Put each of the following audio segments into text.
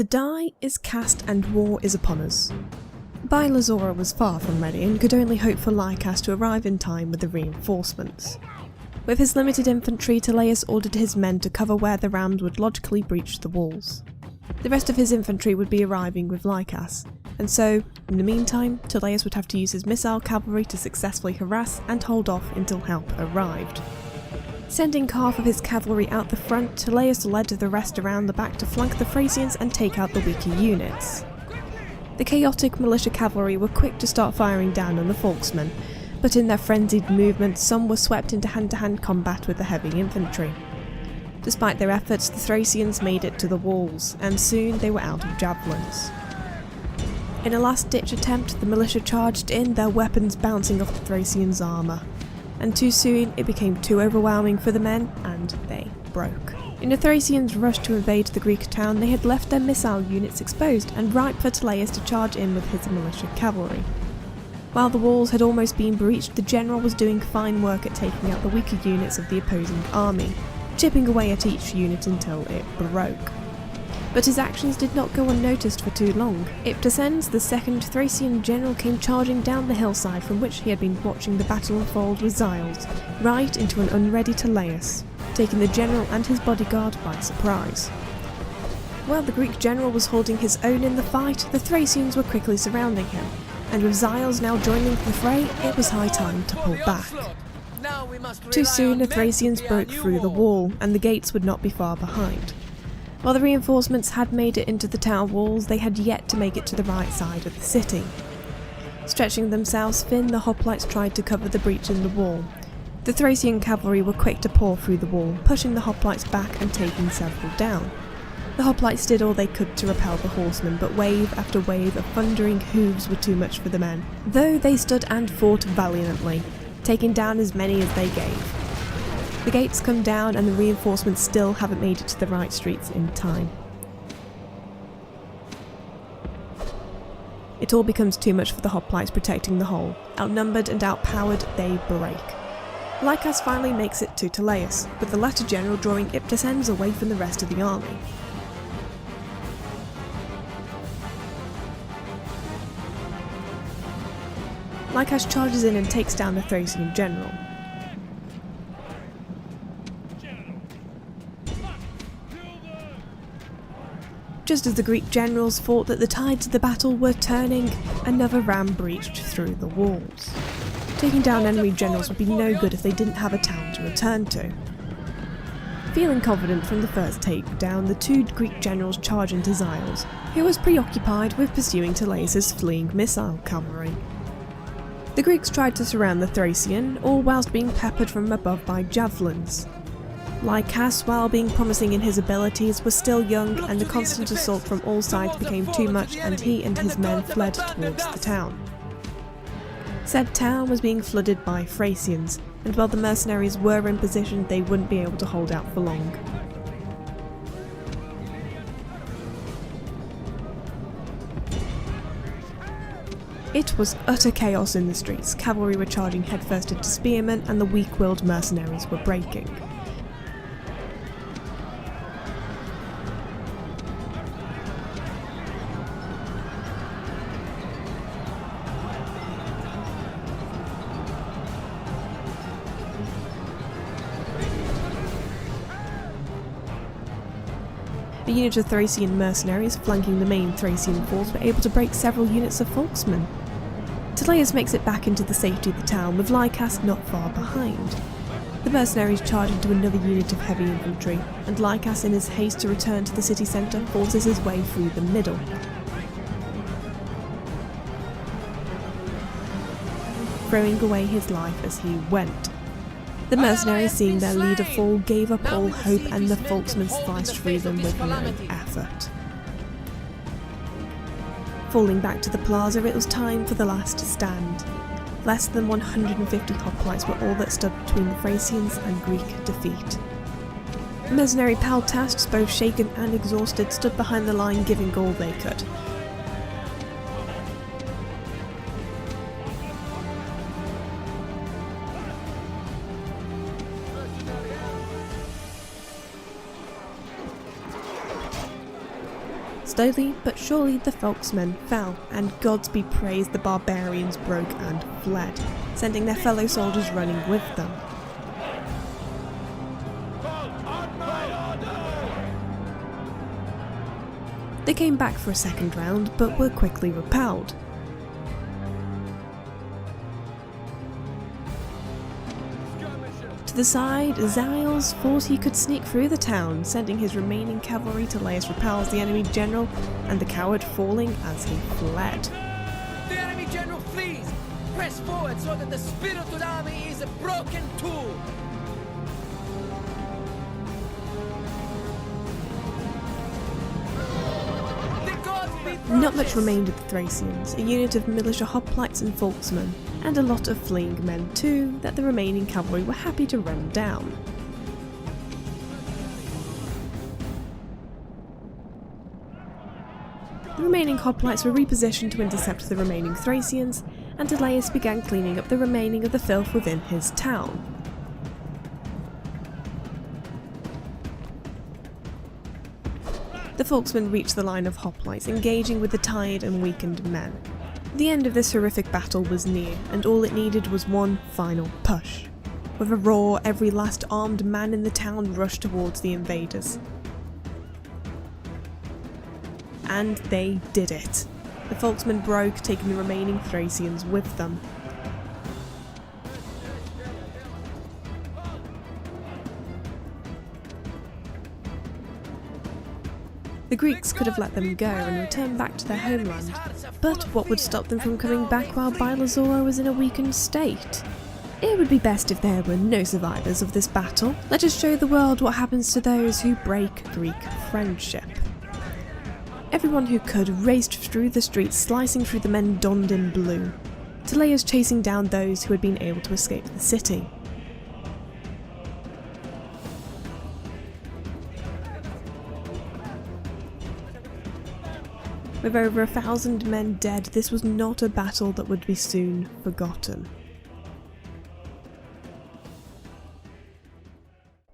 The die is cast and war is upon us. Bylazora was far from ready and could only hope for Lycas to arrive in time with the reinforcements. With his limited infantry, Teleus ordered his men to cover where the rams would logically breach the walls. The rest of his infantry would be arriving with Lycas, and so, in the meantime, Teleus would have to use his missile cavalry to successfully harass and hold off until help arrived. Sending half of his cavalry out the front, Teleus led the rest around the back to flank the Thracians and take out the weaker units. The chaotic militia cavalry were quick to start firing down on the Volksmen, but in their frenzied movement some were swept into hand-to-hand combat with the heavy infantry. Despite their efforts, the Thracians made it to the walls, and soon they were out of javelins. In a last-ditch attempt, the militia charged in, their weapons bouncing off the Thracians' armour. And too soon it became too overwhelming for the men, and they broke. In the Thracians' rush to invade the Greek town, they had left their missile units exposed and ripe for Teleus to charge in with his militia cavalry. While the walls had almost been breached, the general was doing fine work at taking out the weaker units of the opposing army, chipping away at each unit until it broke. But his actions did not go unnoticed for too long. Iptasen's, the second Thracian general, came charging down the hillside from which he had been watching the battle unfold with Xiles, right into an unready Teleus, taking the general and his bodyguard by surprise. While the Greek general was holding his own in the fight, the Thracians were quickly surrounding him, and with Xiles now joining the fray, it was high time to pull back. Too soon the Thracians broke through the wall, and the gates would not be far behind. While the reinforcements had made it into the town walls, they had yet to make it to the right side of the city. Stretching themselves thin, the hoplites tried to cover the breach in the wall. The Thracian cavalry were quick to pour through the wall, pushing the hoplites back and taking several down. The hoplites did all they could to repel the horsemen, but wave after wave of thundering hooves were too much for the men, though they stood and fought valiantly, taking down as many as they gave. The gates come down and the reinforcements still haven't made it to the right streets in time. It all becomes too much for the hoplites protecting the whole. Outnumbered and outpowered, they break. Lycas finally makes it to Teleus, with the latter general drawing Iptasen's away from the rest of the army. Lycas charges in and takes down the Thracian general. Just as the Greek generals thought that the tides of the battle were turning, another ram breached through the walls. Taking down enemy generals would be no good if they didn't have a town to return to. Feeling confident from the first takedown, the two Greek generals charge into Xiles, who was preoccupied with pursuing Teleus' fleeing missile cavalry. The Greeks tried to surround the Thracian, all whilst being peppered from above by javelins. Lycas, while being promising in his abilities, was still young, and the constant assault from all sides became too much, and he and his men fled towards the town. Said town was being flooded by Thracians, and while the mercenaries were in position, they wouldn't be able to hold out for long. It was utter chaos in the streets. Cavalry were charging headfirst into spearmen, and the weak-willed mercenaries were breaking. A unit of Thracian mercenaries flanking the main Thracian force were able to break several units of Volksmen. Teleus makes it back into the safety of the town, with Lycas not far behind. The mercenaries charge into another unit of heavy infantry, and Lycas, in his haste to return to the city centre, forces his way through the middle. Throwing away his life as he went. The mercenaries, seeing their leader fall, gave up all hope, and the Volksmen sliced through them with no effort. Falling back to the plaza, it was time for the last stand. Less than 150 hoplites were all that stood between the Thracians and Greek defeat. Mercenary Paltasts, both shaken and exhausted, stood behind the line, giving all they could. Slowly but surely the Volksmen fell, and gods be praised the barbarians broke and fled, sending their fellow soldiers running with them. They came back for a second round, but were quickly repelled. To the side, Ziles thought he could sneak through the town, sending his remaining cavalry to Laius repels the enemy general, and the coward falling as he fled. The enemy general flees! Press forward so that the spirited army is broken too! Not much remained of the Thracians, a unit of militia hoplites and Volksmen, and a lot of fleeing men too, that the remaining cavalry were happy to run down. The remaining hoplites were repositioned to intercept the remaining Thracians, and Laius began cleaning up the remaining of the filth within his town. The Volksmen reached the line of hoplites, engaging with the tired and weakened men. The end of this horrific battle was near, and all it needed was one final push. With a roar, every last armed man in the town rushed towards the invaders. And they did it. The Volksmen broke, taking the remaining Thracians with them. The Greeks could have let them go and returned back to their homeland, but what would stop them from coming back while Bylazora was in a weakened state? It would be best if there were no survivors of this battle. Let us show the world what happens to those who break Greek friendship. Everyone who could raced through the streets, slicing through the men donned in blue. Laius chasing down those who had been able to escape the city. With over 1,000 men dead, this was not a battle that would be soon forgotten.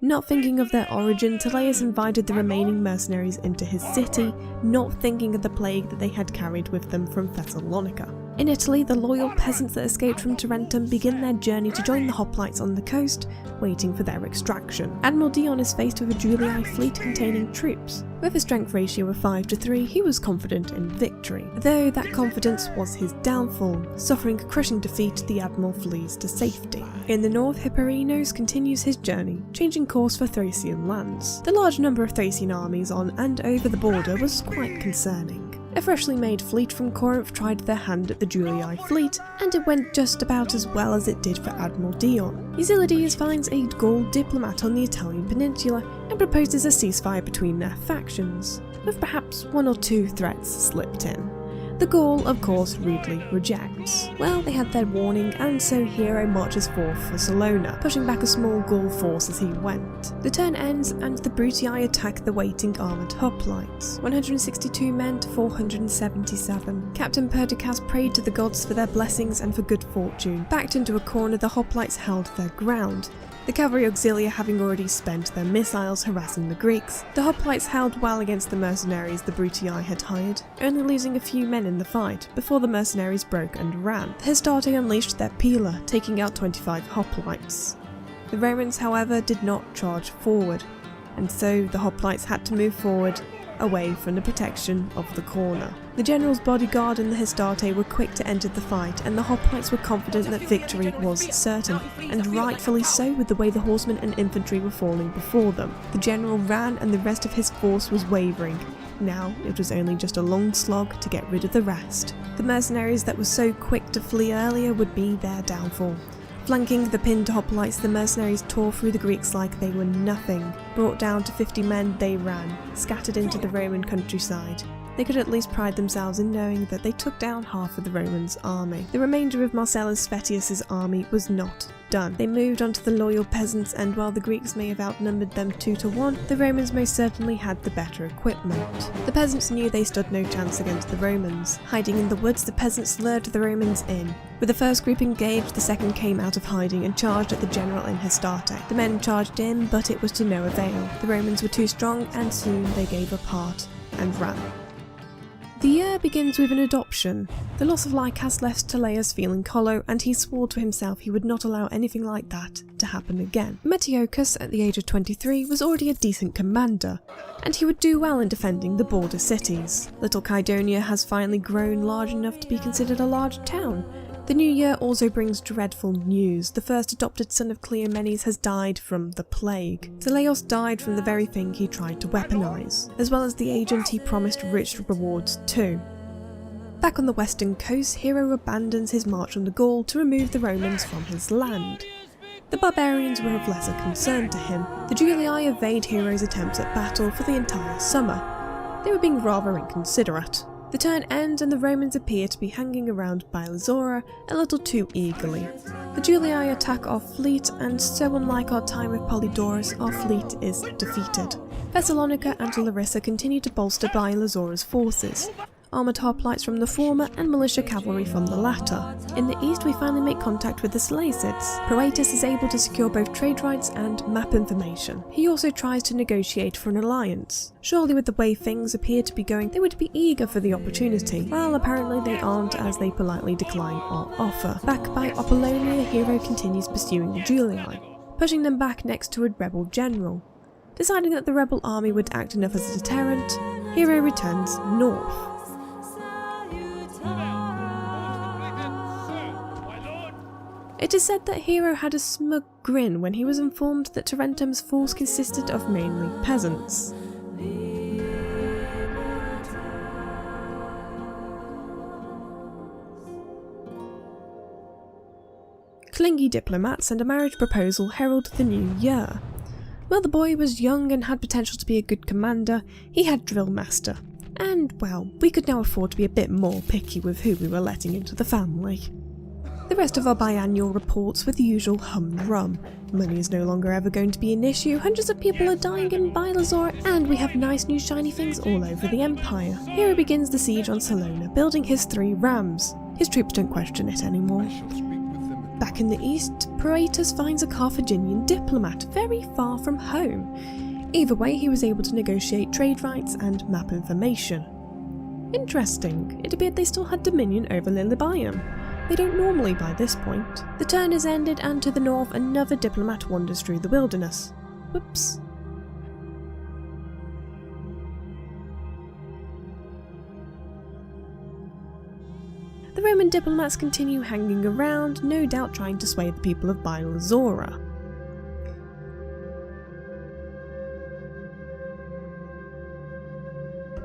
Not thinking of their origin, Laius invited the remaining mercenaries into his city, not thinking of the plague that they had carried with them from Thessalonica. In Italy, the loyal peasants that escaped from Tarentum begin their journey to join the hoplites on the coast, waiting for their extraction. Admiral Dion is faced with a Julii fleet containing troops. With a strength ratio of 5-3, he was confident in victory. Though that confidence was his downfall. Suffering a crushing defeat, the admiral flees to safety. In the north, Hipparinos continues his journey, changing course for Thracian lands. The large number of Thracian armies on and over the border was quite concerning. A freshly made fleet from Corinth tried their hand at the Julii fleet, and it went just about as well as it did for Admiral Dion. Eurylides finds a Gaul diplomat on the Italian peninsula and proposes a ceasefire between their factions, with perhaps 1 or 2 threats slipped in. The Gaul, of course, rudely rejects. Well, they had their warning, and so Hero marches forth for Salona, pushing back a small Gaul force as he went. The turn ends, and the Brutii attack the waiting armoured hoplites. 162 men to 477. Captain Perdiccas prayed to the gods for their blessings and for good fortune. Backed into a corner, the hoplites held their ground. The cavalry auxilia having already spent their missiles harassing the Greeks. The hoplites held well against the mercenaries the Brutii had hired, only losing a few men in the fight before the mercenaries broke and ran. The Hastarte unleashed their Pila, taking out 25 hoplites. The Romans, however, did not charge forward, and so the hoplites had to move forward away from the protection of the corner. The general's bodyguard and the Hastarte were quick to enter the fight, and the hoplites were confident that victory was certain, and rightfully so with the way the horsemen and infantry were falling before them. The general ran and the rest of his force was wavering. Now it was only just a long slog to get rid of the rest. The mercenaries that were so quick to flee earlier would be their downfall. Flanking the pinned hoplites, the mercenaries tore through the Greeks like they were nothing. Brought down to 50 men, they ran, scattered into the Roman countryside. They could at least pride themselves in knowing that they took down half of the Romans' army. The remainder of Marcellus Fetius' army was not done. They moved on to the loyal peasants, and while the Greeks may have outnumbered them 2-1, the Romans most certainly had the better equipment. The peasants knew they stood no chance against the Romans. Hiding in the woods, the peasants lured the Romans in. With the first group engaged, the second came out of hiding and charged at the general in Hastarte. The men charged in, but it was to no avail. The Romans were too strong, and soon they gave up heart and ran. The year begins with an adoption. The loss of Lycas left Teleus feeling hollow, and he swore to himself he would not allow anything like that to happen again. Metiochus, at the age of 23, was already a decent commander, and he would do well in defending the border cities. Little Kydonia has finally grown large enough to be considered a large town. The new year also brings dreadful news. The first adopted son of Cleomenes has died from the plague. Teleos died from the very thing he tried to weaponize, as well as the agent he promised rich rewards to. Back on the western coast, Hero abandons his march on the Gaul to remove the Romans from his land. The barbarians were of lesser concern to him. The Julii evade Hero's attempts at battle for the entire summer. They were being rather inconsiderate. The turn ends and the Romans appear to be hanging around Bylazora a little too eagerly. The Julii attack our fleet, and so unlike our time with Polydorus, our fleet is defeated. Thessalonica and Larissa continue to bolster Bylazora's forces. Armoured hoplites from the former and militia cavalry from the latter. In the east we finally make contact with the Seleucids. Proetus is able to secure both trade rights and map information. He also tries to negotiate for an alliance. Surely with the way things appear to be going, they would be eager for the opportunity. Well, apparently they aren't, as they politely decline our offer. Back by Apollonia, Hero continues pursuing the Julii, pushing them back next to a rebel general. Deciding that the rebel army would act enough as a deterrent, Hero returns north. It is said that Hero had a smug grin when he was informed that Tarentum's force consisted of mainly peasants. Clingy diplomats and a marriage proposal herald the new year. While the boy was young and had potential to be a good commander, he had drill master. And, well, we could now afford to be a bit more picky with who we were letting into the family. The rest of our biannual reports with the usual hum-rum. Money is no longer ever going to be an issue, hundreds of people are dying in Bylazora, and we have nice new shiny things all over the Empire. Hero begins the siege on Salona, building his 3 rams. His troops don't question it anymore. Back in the east, Proetus finds a Carthaginian diplomat very far from home. Either way, he was able to negotiate trade rights and map information. Interesting, it appeared they still had dominion over Lilybaeum. They don't normally by this point. The turn is ended, and to the north another diplomat wanders through the wilderness. Whoops. The Roman diplomats continue hanging around, no doubt trying to sway the people of Bylazora.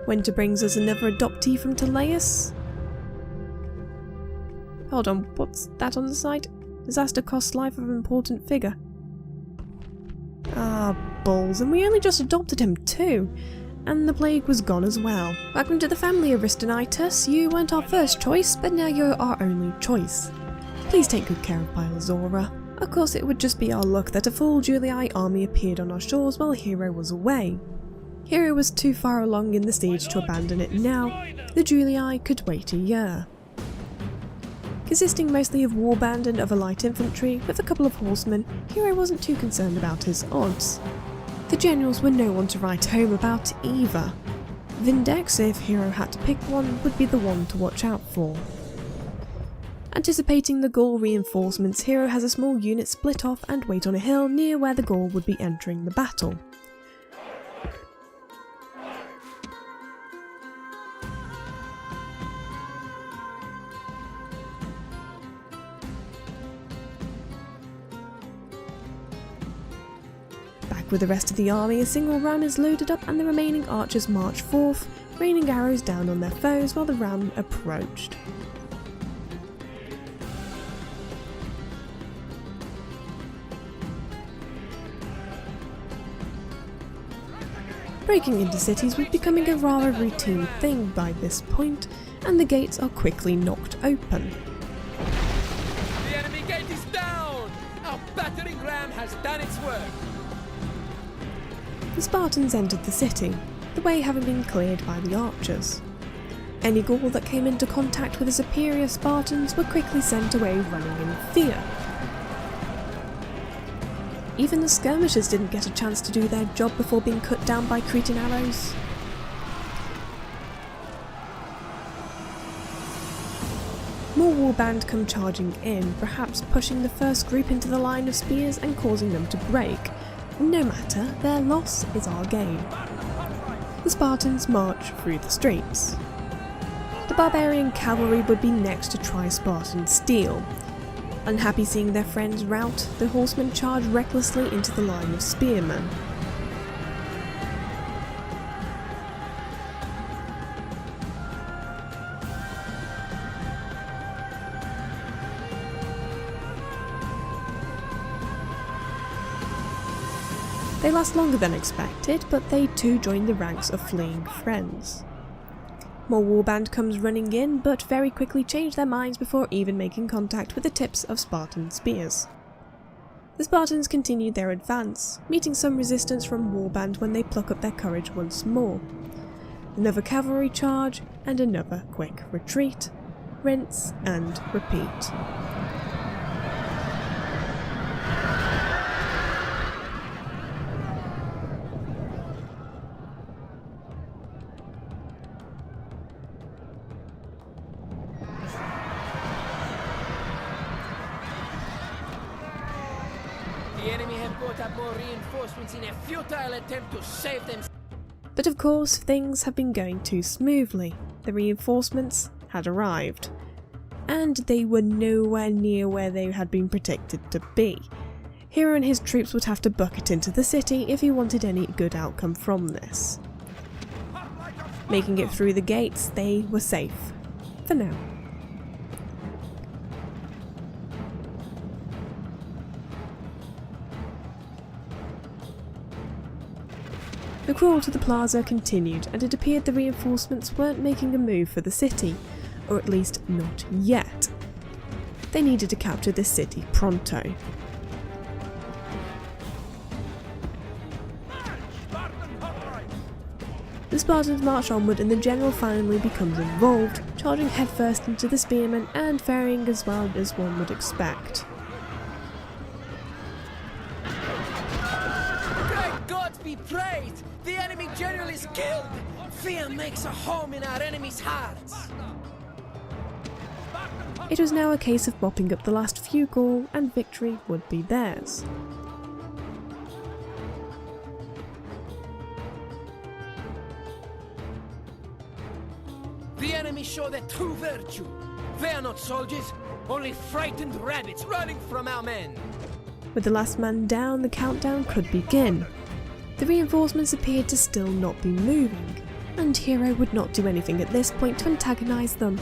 Winter brings us another adoptee from Teleus. Hold on, what's that on the side? Disaster costs life of an important figure. Ah, balls, and we only just adopted him too. And the plague was gone as well. Welcome to the family, Aristonitus. You weren't our first choice, but now you're our only choice. Please take good care of Bylazora. Of course, it would just be our luck that a full Julii army appeared on our shores while Hero was away. Hero was too far along in the siege to abandon it now. The Julii could wait a year. Consisting mostly of warband and other light infantry, with a couple of horsemen, Hero wasn't too concerned about his odds. The generals were no one to write home about either. Vindex, if Hero had to pick one, would be the one to watch out for. Anticipating the Gaul reinforcements, Hero has a small unit split off and wait on a hill near where the Gaul would be entering the battle. With the rest of the army, a single ram is loaded up and the remaining archers march forth, raining arrows down on their foes while the ram approached. Breaking into cities was becoming a rather routine thing by this point, and the gates are quickly knocked open. The enemy gate is down! Our battering ram has done its work! The Spartans entered the city, the way having been cleared by the archers. Any Gaul that came into contact with the superior Spartans were quickly sent away running in fear. Even the skirmishers didn't get a chance to do their job before being cut down by Cretan arrows. More warband come charging in, perhaps pushing the first group into the line of spears and causing them to break. No matter, their loss is our gain. The Spartans march through the streets. The barbarian cavalry would be next to try Spartan steel. Unhappy seeing their friends rout, the horsemen charge recklessly into the line of spearmen. They last longer than expected, but they too join the ranks of fleeing friends. More warband comes running in, but very quickly change their minds before even making contact with the tips of Spartan spears. The Spartans continue their advance, meeting some resistance from warband when they pluck up their courage once more. Another cavalry charge, and another quick retreat. Rinse and repeat. The enemy have brought up more reinforcements in a futile attempt to save them. But of course, things have been going too smoothly. The reinforcements had arrived, and they were nowhere near where they had been predicted to be. Hero and his troops would have to bucket into the city if he wanted any good outcome from this. Making it through the gates, they were safe. For now. The crawl to the plaza continued, and it appeared the reinforcements weren't making a move for the city, or at least not yet. They needed to capture this city pronto. The Spartans march onward and the general finally becomes involved, charging headfirst into the spearmen and faring as well as one would expect. Great gods be praised! The enemy general is killed! Fear makes a home in our enemies' hearts! It was now a case of mopping up the last few Gaul, and victory would be theirs. The enemy show their true virtue. They are not soldiers, only frightened rabbits running from our men. With the last man down, the countdown could begin. The reinforcements appeared to still not be moving, and Hero would not do anything at this point to antagonise them.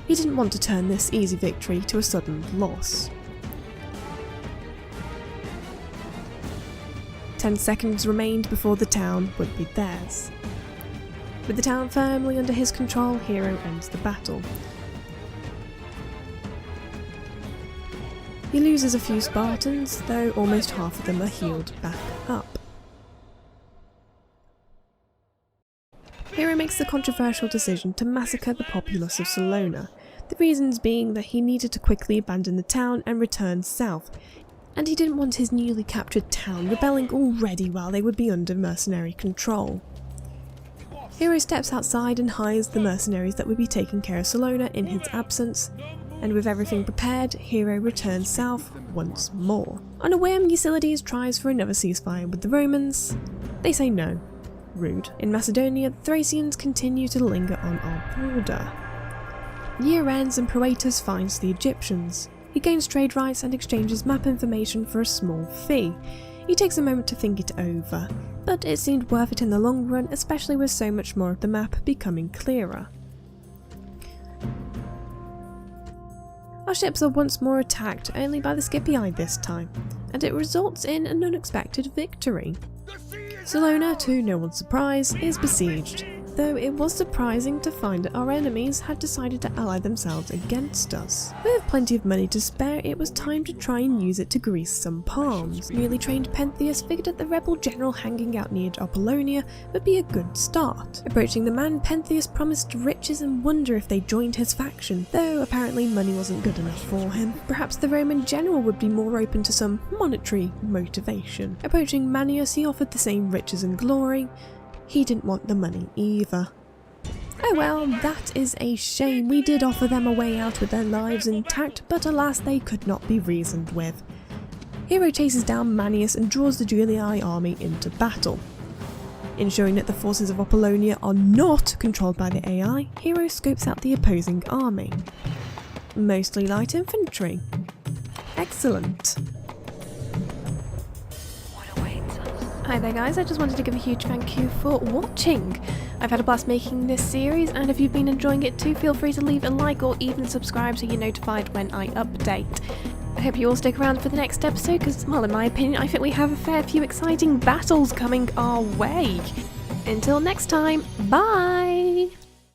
He didn't want to turn this easy victory to a sudden loss. 10 seconds remained before the town would be theirs. With the town firmly under his control, Hero ends the battle. He loses a few Spartans, though almost half of them are healed back up. Hero makes the controversial decision to massacre the populace of Salona, the reasons being that he needed to quickly abandon the town and return south, and he didn't want his newly captured town rebelling already while they would be under mercenary control. Hero steps outside and hires the mercenaries that would be taking care of Salona in his absence, and with everything prepared, Hero returns south once more. On a whim, Eucylides tries for another ceasefire with the Romans. They say no. Rude. In Macedonia, the Thracians continue to linger on our border. Year ends and Proetus finds the Egyptians. He gains trade rights and exchanges map information for a small fee. He takes a moment to think it over, but it seemed worth it in the long run, especially with so much more of the map becoming clearer. Our ships are once more attacked, only by the Scipii this time, and it results in an unexpected victory. Salona, to no one's surprise, is besieged, though it was surprising to find that our enemies had decided to ally themselves against us. With plenty of money to spare, it was time to try and use it to grease some palms. Newly trained Pentheus figured that the rebel general hanging out near Apollonia would be a good start. Approaching the man, Pentheus promised riches and wonder if they joined his faction, though apparently money wasn't good enough for him. Perhaps the Roman general would be more open to some monetary motivation. Approaching Manius, he offered the same riches and glory. He didn't want the money either. Oh well, that is a shame. We did offer them a way out with their lives intact, but alas they could not be reasoned with. Hero chases down Manius and draws the Julii army into battle. Ensuring that the forces of Apollonia are not controlled by the AI, Hero scopes out the opposing army. Mostly light infantry. Excellent. Hi there guys, I just wanted to give a huge thank you for watching. I've had a blast making this series, and if you've been enjoying it too, feel free to leave a like or even subscribe so you're notified when I update. I hope you all stick around for the next episode because, well, in my opinion, I think we have a fair few exciting battles coming our way. Until next time, bye!